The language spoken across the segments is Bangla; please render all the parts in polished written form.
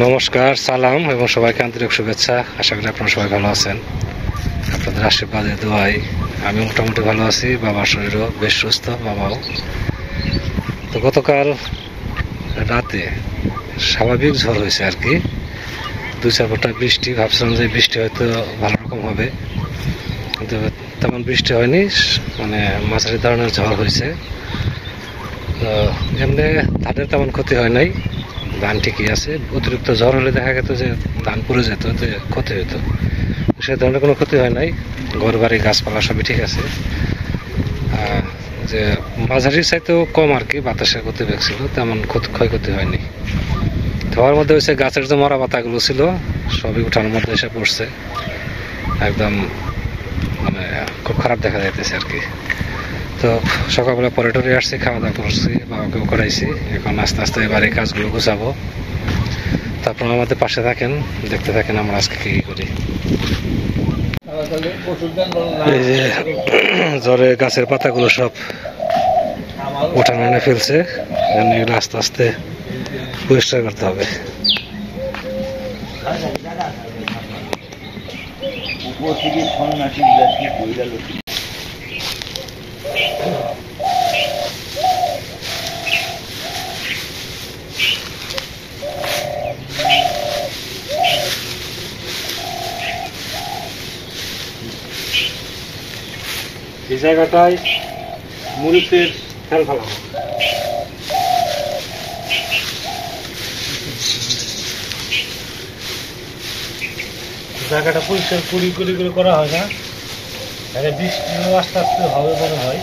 নমস্কার, সালাম এবং সবাইকে আন্তরিক শুভেচ্ছা। আশা করি আপনারা সবাই ভালো আছেন। আপনাদের আশীর্বাদে দোয়াই আমি মোটামুটি ভালো আছি। বাবার শরীরও বেশ সুস্থ, বাবাও। তো গতকাল রাতে স্বাভাবিক ঝড় হয়েছে আর কি, 2-4 ফোঁটা বৃষ্টি। ভাবছিলাম যে বৃষ্টি হয়তো ভালো রকম হবে, কিন্তু তেমন বৃষ্টি হয়নি, মানে মাঝারি ধরনের ঝড় হয়েছে। তো এমনি ধানের তেমন ক্ষতি হয় নাই, ধান ঠিকই আছে। অতিরিক্ত ঝড় হলে দেখা যেত যে ধান পুড়ে যেত, যে ক্ষতি হতো। সে ধরনের কোনো ক্ষতি হয় নাই, ঘর বাড়ি গাছপালা সবই ঠিক আছে। যে মাঝারির চাইতেও কম আর কি বাতাসের গতি ছিল, তেমন ক্ষয়ক্ষতি হয়নি। ধোয়ার মধ্যে হয়েছে গাছের যে মরা পাতাগুলো ছিল সবই উঠানোর মধ্যে এসে পড়ছে, একদম মানে খুব খারাপ দেখা যাইতেছে আর কি। তো সকালবেলা পরে টরে আসছি, খাওয়া দাওয়া করছি, বাবাকেও করাইছি। এখন আস্তে আস্তে বাড়ির কাজগুলো গুছাবো। তারপর আমাদের পাশে থাকেন, দেখতে থাকেন আমরা আজকে কি করি। এই যে জ্বরে গাছের পাতাগুলো সব উঠানো এনে ফেলছে, এগুলো আস্তে আস্তে পরিষ্কার করতে হবে। এই জায়গাটায় মরিচের ফেল ফেলা জায়গাটা পরিষ্কার করে করা হয় না, বৃষ্টি আস্তে আস্তে হবে মনে হয়।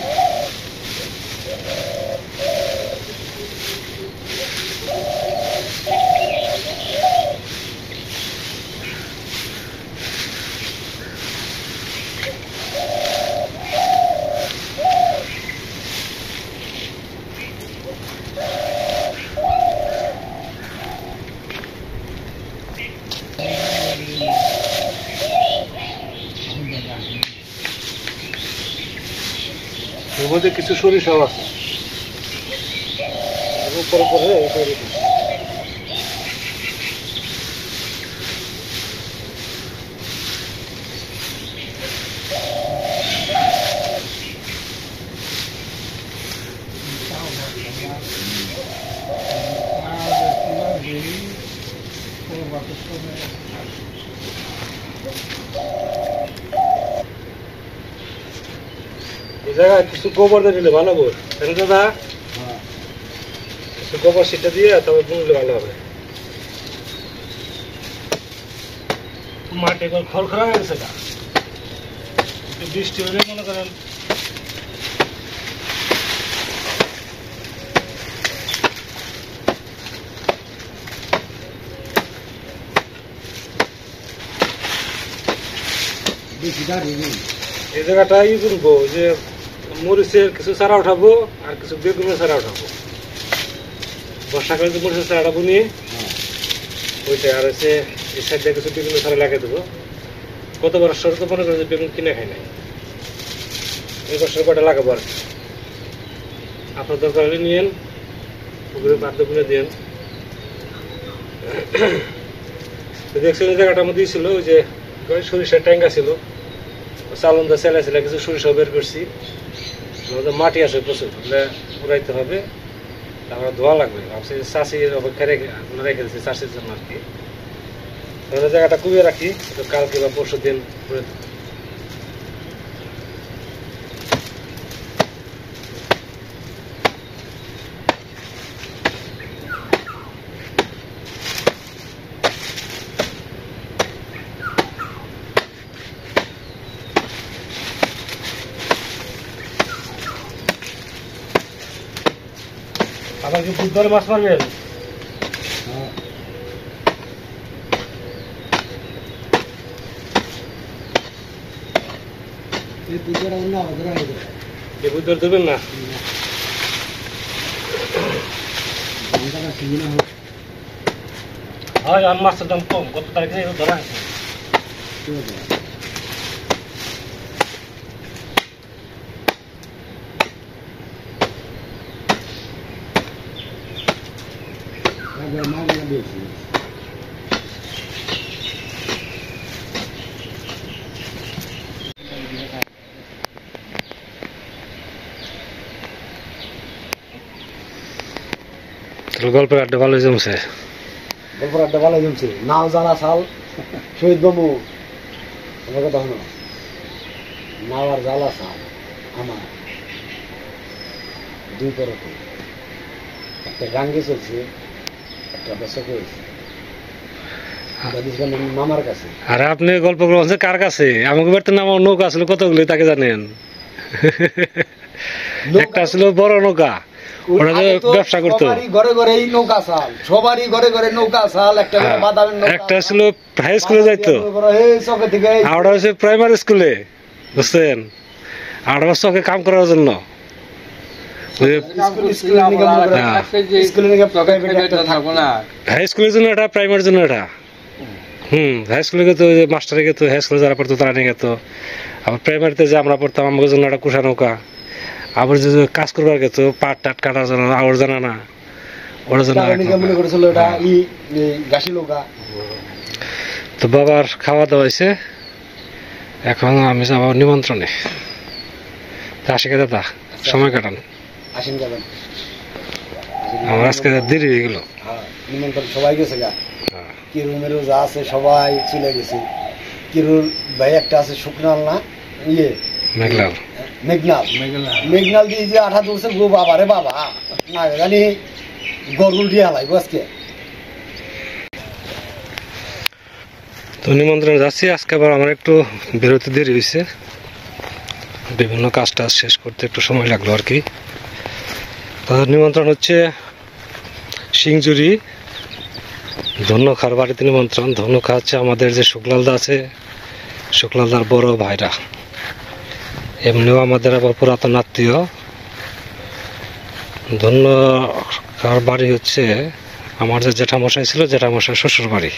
এর মধ্যে কিছু সরিষাও আছে, এই জায়গায় কিছু গোবর দিলে ভালো হবে, তাই না দাদা? কিছু গোবর সেটা দিয়ে তবে বুনলে ভালো হবে। মাটি এখন খড়খড়া হয়ে গেছে, বৃষ্টি হলে মনে করেন এই জায়গাটা ই করবো, যে মরিচের কিছু চারা উঠাবো আর কিছু বেগুনের চারা উঠাবো। বর্ষাকালে যে মরিচের চারাটা বুনি ওইটা, আর হচ্ছে এই সাইডে কিছু বেগুনের চারা লাগিয়ে দেবো। গত বছর তো মনে করেন যে বেগুন কিনে খাই নাই, এই বছর কয়টা লাগাবো আর কি। আপনার দরকার হলে নিয়েন, পুকুরে বাদ বুনে দিন। দেখছেন এই জায়গাটার মধ্যেই ছিল ওই যে সরিষার ট্যাঙ্গা ছিল, চালন্দা চালাইছিল, কিছু সরিষা বের করছি। মাটি আছে প্রচুর, উড়াইতে হবে, তারপরে ধোয়া লাগবে। ভাবছি চাষির অপেক্ষা রেখে দিচ্ছি, চাষির জন্য আর কি। তাহলে জায়গাটা কুবিয়ে রাখি, কালকে বা পরশু দিন করে দেবো। আবার কি বুধবারে মাছ মারবেন? বুধবার ধরবেন না? হয়, আর মাছের দাম কম, গত তারিখে ধরা হয়েছে। গল্পের আড্ডা ভালোই জমছে। গল্পের আড্ডা ভালোই জমছে। নাও জানা সাল শহীদ বাবু আমার কথা হলো নাও আর জ্বালা সাল আমার দুই পরতে একটা গাঙ্গে চলছে একটা বেসা করেছে মামার কাছে। আরে আপনি গল্প করছেন কার কাছে? আমাকে বাড়িতে নাম নৌকা আসলে কতগুলি তাকে জানেন। একটা ছিল বড় নৌকা, ওটা ব্যবসা করতো। ঘরে ঘরে নৌকা চাল, সবারই ঘরে ঘরে নৌকা চাল। একটা ছিল হাই স্কুলে যাইতো, আর ওটা হচ্ছে প্রাইমারি স্কুলে, বুঝছেন? আর ওটা চকে কাম করার জন্য। হাই স্কুলের জন্য এটা, প্রাইমারির জন্য এটা। হাই স্কুলে গেতো, মাস্টারে গেতো, হাই স্কুলে যারা পড়তো তারা নিয়ে গেতো। আবার প্রাইমারিতে যে আমরা পড়তাম আমাদের জন্য একটা কুষা নৌকা। আবার যে কাজ করবার গেতো পাট টাট কাটার জন্য আবার জানা না, ওর জন্য। তো বাবার খাওয়া দাওয়া হয়েছে, এখন আমি যাবো নিমন্ত্রণে। আসি কে দাদা, সময় কাটান। আমার আজকে দেরি হয়ে গেল। নিমন্ত্রণ সবাই গেছে গা, কিরুমেরও যা আছে সবাই চলে গেছে। কিরুর ভাই একটা আছে শুকনাল না ইয়ে মেঘলাল, মেঘনাল দিয়ে যে আঠা তুলছে গো বাবা রে বাবা, না জানি গরুল দিয়ে হালাই আজকে। তো নিমন্ত্রণ যাচ্ছি আজকে। আবার আমার একটু বেরোতে দেরি হয়েছে, বিভিন্ন কাজ টাজ শেষ করতে একটু সময় লাগলো আর কি। তাদের নিমন্ত্রণ হচ্ছে সিংজুরি ধন্যখার বাড়িতে নিমন্ত্রণ। ধন্যখা হচ্ছে আমাদের যে শুক্লালদা আছে, শুক্লালদার বড় ভাইরা, এমনিও আমাদের আবার পুরাতন আত্মীয়। ধন্যখার বাড়ি হচ্ছে আমার যে জেঠামশাই ছিল, জেঠামশাই শ্বশুর বাড়ি।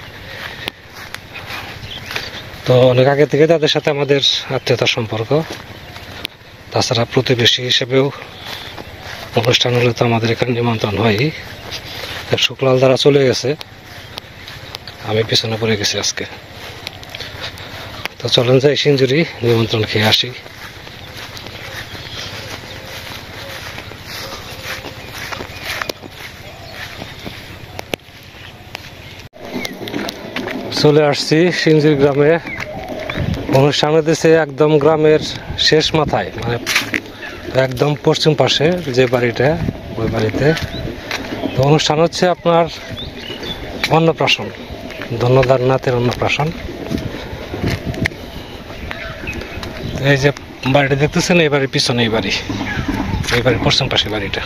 তো অনেক আগে থেকে তাদের সাথে আমাদের আত্মীয়তার সম্পর্ক। তাছাড়া প্রতিবেশী হিসেবেও অনুষ্ঠান হলে তো আমাদের এখানে নিমন্ত্রণ হয়। শুক্লাল দ্বারা চলে গেছে, আমি পিছনে পড়ে গেছি আজকে। তো চলেন যাই সিঞ্জুরি নিমন্ত্রণ খেয়ে আসি। চলে আসছি সিঞ্জুরি গ্রামে। অনুষ্ঠান হতেছে একদম গ্রামের শেষ মাথায়, মানে একদম পশ্চিম পাশে যে বাড়িটা, ওই বাড়িতে। তো অনুষ্ঠান হচ্ছে আপনার অন্নপ্রাশন, ধন্যদার নাথের অন্নপ্রাশন। এই যে বাড়িটা দেখতেছেন, এই বাড়ির পিছনে এই বাড়ির পশ্চিম পাশে বাড়িটা।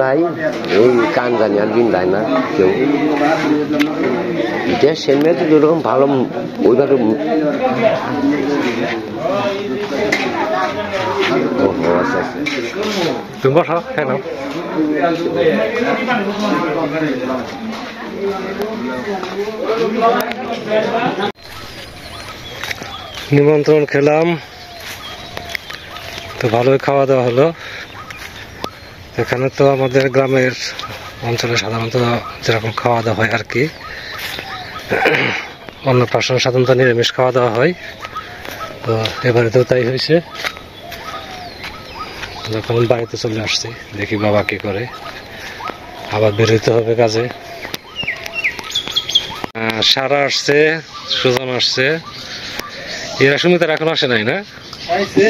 ভাই এই কান জানি আর দিন দেয় না কেউ। দেশের মেয়ে তো যেরকম ভালো ওইভাবে তুমি বসো, হ্যালো। নিমন্ত্রণ খেলাম, তো ভালোই খাওয়া দাওয়া হলো। এখানে তো আমাদের গ্রামের অঞ্চলে সাধারণত যেরকম খাওয়া দাওয়া হয় আর কি, অন্নপ্রাশন সাধারণত নিরামিষ খাওয়া দাওয়া হয়। তো এবারে তো তাই হয়েছে। যখন বাড়িতে চলে আসছি, দেখি বাবা কি করে, আবার বেরোতে হবে কাজে। সারা আসছে, সুজন আসছে, এরা সুমিতার এখন আসে নাই না? আইছে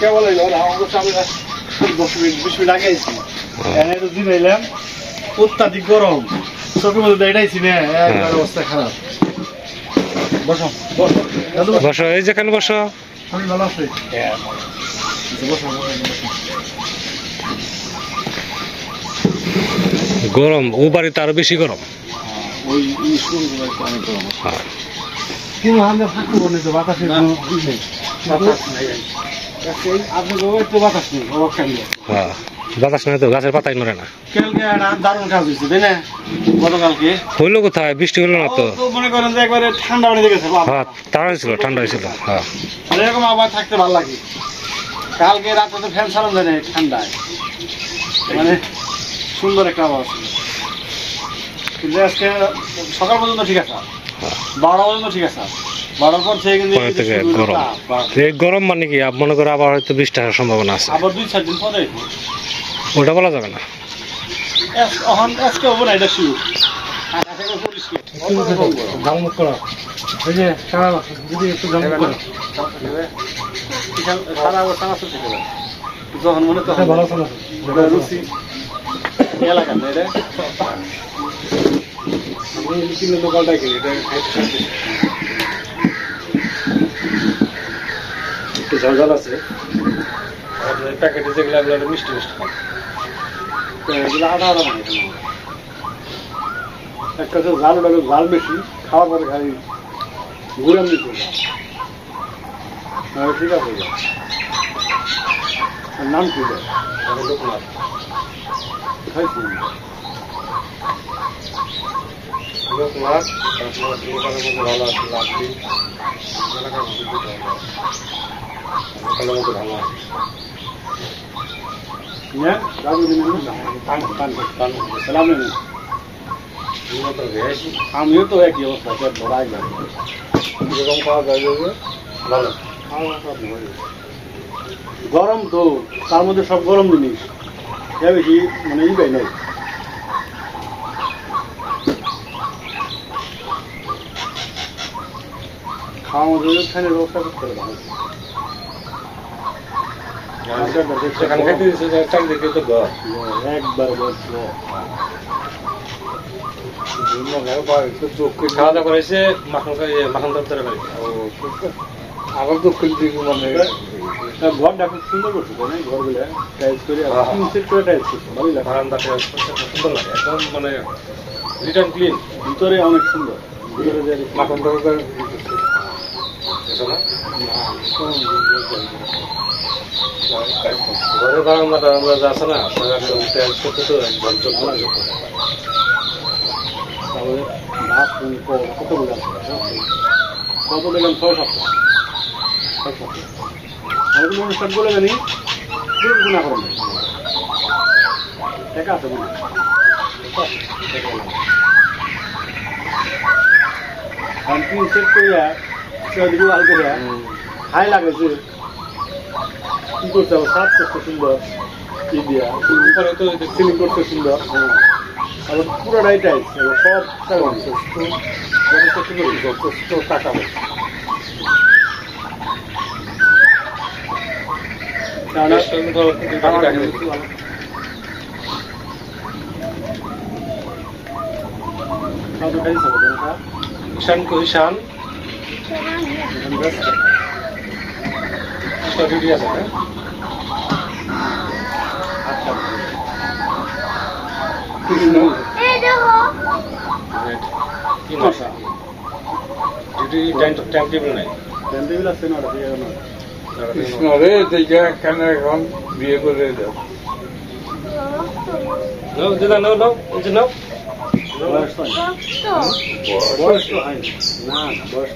কেবল এলো না অবশ্য আমি 10 মিনিট আগে আইছি এনে তো দিন এলাম অত্যাধিক গরম চোখের মধ্যে দাঁড়াইছি না একবার অবস্থা খারাপ বসো বসো দাদু বসো, এই যেখানে বসো। আমি ভালো আছি বসো গরম ও বাড়িতে আরো বেশি গরম। ওই স্কুল অনেক গরম হ্যাঁ। কিন্তু আমরা থাকতে বলে তো বাতাসের কোনো ই নেই বাতাস নাই আপনি একটু বাতাস নেই হ্যাঁ, বাতাস নাই তো, গাছের পাতাই নড়ে না। কালকে একটা দারুণ কাজ হয়েছে তাই না গতকালকে হইলো কোথায়? বৃষ্টি হলো না তো। তো মনে করেন যে একবারে ঠান্ডা পানি গেছে হ্যাঁ, তাড়া হয়েছিল, ঠান্ডা হয়েছিল। হ্যাঁ, এরকম আবার থাকতে ভালো লাগে কালকে রাতে তো ফ্যান চালানো যায় না ঠান্ডায় মানে সুন্দর একটা আবহাওয়া ছিল কিন্তু আজকে সকাল পর্যন্ত ঠিক আছে 12টা পর্যন্ত ঠিক আছে 12টার পর থেকে কিন্তু পরে থেকে গরম। এই গরম মানে কি মনে করো আবার হয়তো বৃষ্টি হওয়ার সম্ভাবনা আছে। আবার 2-4 দিন পরে ওটা বলা যাবে না। আজকে হবো না এটা শুরু ঝালমুখ করো এই যে সারা যদি একটু ঝালমুখ করো সারা অবস্থা আছে যখন মনে তো ভালো রুচি এলাকা না এটা আমি কিনে লোকালটাই কিনি এটা একটু ঝাল আছে আপনার প্যাকেটে যেগুলো এগুলো মিষ্টি মিষ্টি এগুলো আধা আধা মানে একটা তো ঝাল ওটা ঝাল বেশি খাওয়ার পরে খাই ঘুরাম দিতে ঠিক আছে নাম কি লোকনাথ খাইছি লোকনাথ দোকানের মধ্যে ভালো আছে লাভলি এলাকার মধ্যে ভালো মতো ভালো আছে আমিও তো একই অবস্থা ধরা একবার যেরকম খাওয়া যায় ভালো গরম তো তার মধ্যে সব গরম জিনিস বেশি মানে ই পাই নাই খাওয়া মধ্যে ফ্যানের ব্যবস্থা করতে হবে ভালো একবার খাওয়া দাওয়া করেছে মাখন তরকারি আবার দক্ষিণ দিকে মানে ঘরটা খুব সুন্দর করছে ঘরগুলো টাইলস করে সেট করে টাইলস করছে ভালোই লাগে বারান্দাটা সুন্দর লাগে একদম মানে রিটার্ন ক্লিন ভিতরে অনেক সুন্দর ভিতরে যে মাখন তরকারি ঘরের বারান্দাটা আমরা যা আছে না টাইলস করতে তো একদম চোখ লাগে তাহলে কতগুলো আছে কত দেখলাম 6-7টা আমি তো অনুষ্ঠান বলে জানি গুণা করেন টাকা আছে মনে সেট করিয়া আল করিয়া হাই লাগেছে কি করতে হবে সাত করতে সুন্দর কি দিয়া সিলিং করতে সুন্দর আবার পুরোটাই টাইস সব টাকা ঈশান কো ঈশান ডিউটি আছে না আচ্ছা কি মাসা ডিউটি টাইম টেবিল নাই টাইম টেবিল আছে না কৃষ্ণ রে দেখে কেন এখন বিয়ে করে দাও নাও দিদা নাও নাও এই যে নাও বয়স তো হয় না বয়স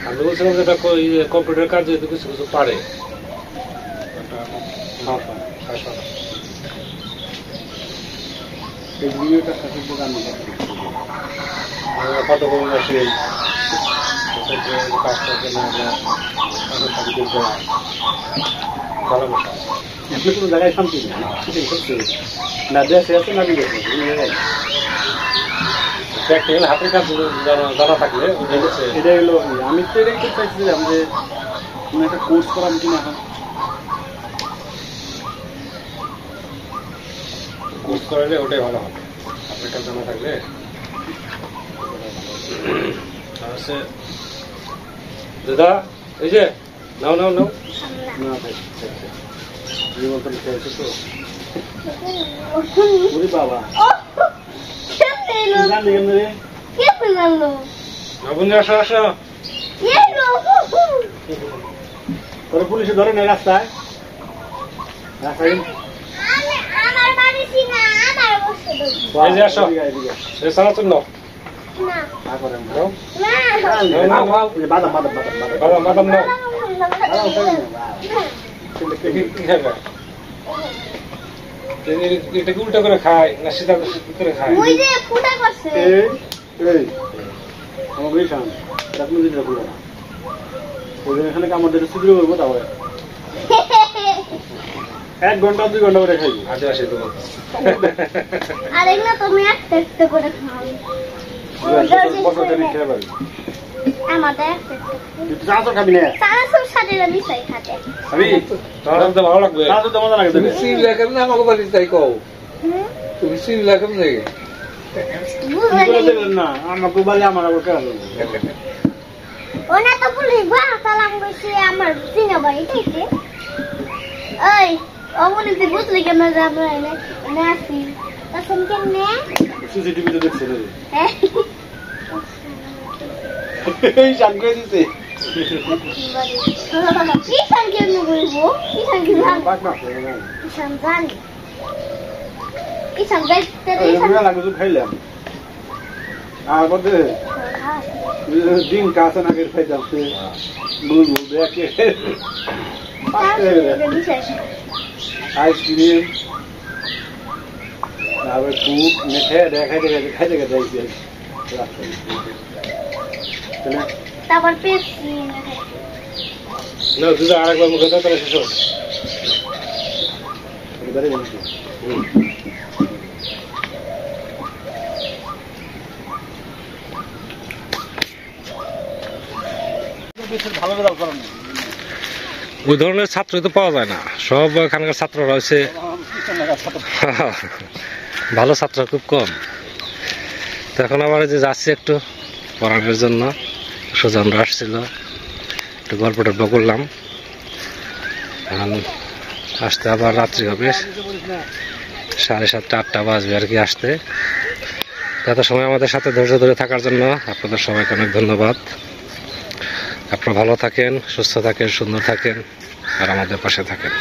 আমি বলছিলাম যে কম্পিউটার কাজ যদি কিছু কিছু পারে এই ভিডিওটা সাথে দোকান কত বড় আছে কাজটা ভালো কথা আপনি কোনো জায়গায় শান্তি না দেশে আছে না বিদেশে প্র্যাকটিক্যাল হাতের কাজ জানা থাকলে ওটা হচ্ছে এটা হলো আমি তো এটাই করতে চাইছিলাম যে কোনো একটা কোর্স করাম কিনা এখন কোর্স করালে ওটাই ভালো হবে হাতের কাজ জানা থাকলে আর হচ্ছে দাদা এই যে নাও নাও নাও না ভাই জীবন তো খেয়েছে তো ওরে বাবা জানলি কেন রে বন্ধু আসো আসো তোরা পুলিশে ধরে নেই রাস্তায় রাস্তায় এই যে আসো এই সালাতুন নাও না করেন নাও বাদাম বাদাম বাদাম বাদাম বাদাম নাও কি খাবে এটাকে উল্টা করে খায় না সিধা করে খায় এই আমার বই খান রাত মন্দিরটা খুলে না ওই এখানে আমাদের সুবিধা করবো তাহলে 1 ঘন্টা 2 ঘন্টা করে খাইবো আজে আসে তো আরেকটা তুমি একটা একটা করে খাও বছর খেয়ে পারবি আমাদের তুই চাঁচর খাবি না চানাচুর সাথে মিশাই খাতে খাবি তোমার তো ভালো লাগবে চাঁচর তো মজা লাগে তুমি সিমলা কেমন আমাকে বাড়ি তাই কও তুমি সিমলা কেমন লাগে দেবেন না আমাকে বলে আমার আবার কেন ওনা তো পুলিশ সালাম কইছে আমার চিনা বাড়ি থেকে ওই অমনিতে বুঝলি কেন যাবো এনে আসি তখন কেমনে সিসিটিভিতে দেখছে রে হ্যাঁ এই জান করে দিতে কিষান কেমনে বলবো কিষান কি জান বাক না কিষান জানি কিষান যাইতে আমরা লাগু খাইলাম আর বদে দিন কাছে না করে খাইতাম সে বুলবুল দেখে আইসক্রিম তারপরে ফুড মেখে খাইতে খাইতে যাইছে তারপর পেপসি না দুধ আরেকবার মুখে দাও তাহলে শেষ হবে ভালো রেজাল্ট করেন ওই ধরনের ছাত্রই তো পাওয়া যায় না সব এখানকার ছাত্ররা হচ্ছে ভালো ছাত্র খুব কম তো এখন আবার যে যাচ্ছি একটু পড়ানোর জন্য সুজনরা আসছিল একটু গল্প টল্প করলাম এখন আসতে আবার রাত্রি হবে 7:30 8টা বাজবে আর কি আসতে এত সময় আমাদের সাথে ধৈর্য ধরে থাকার জন্য আপনাদের সবাইকে অনেক ধন্যবাদ আপনারা ভালো থাকেন সুস্থ থাকেন সুন্দর থাকেন আর আমাদের পাশে থাকেন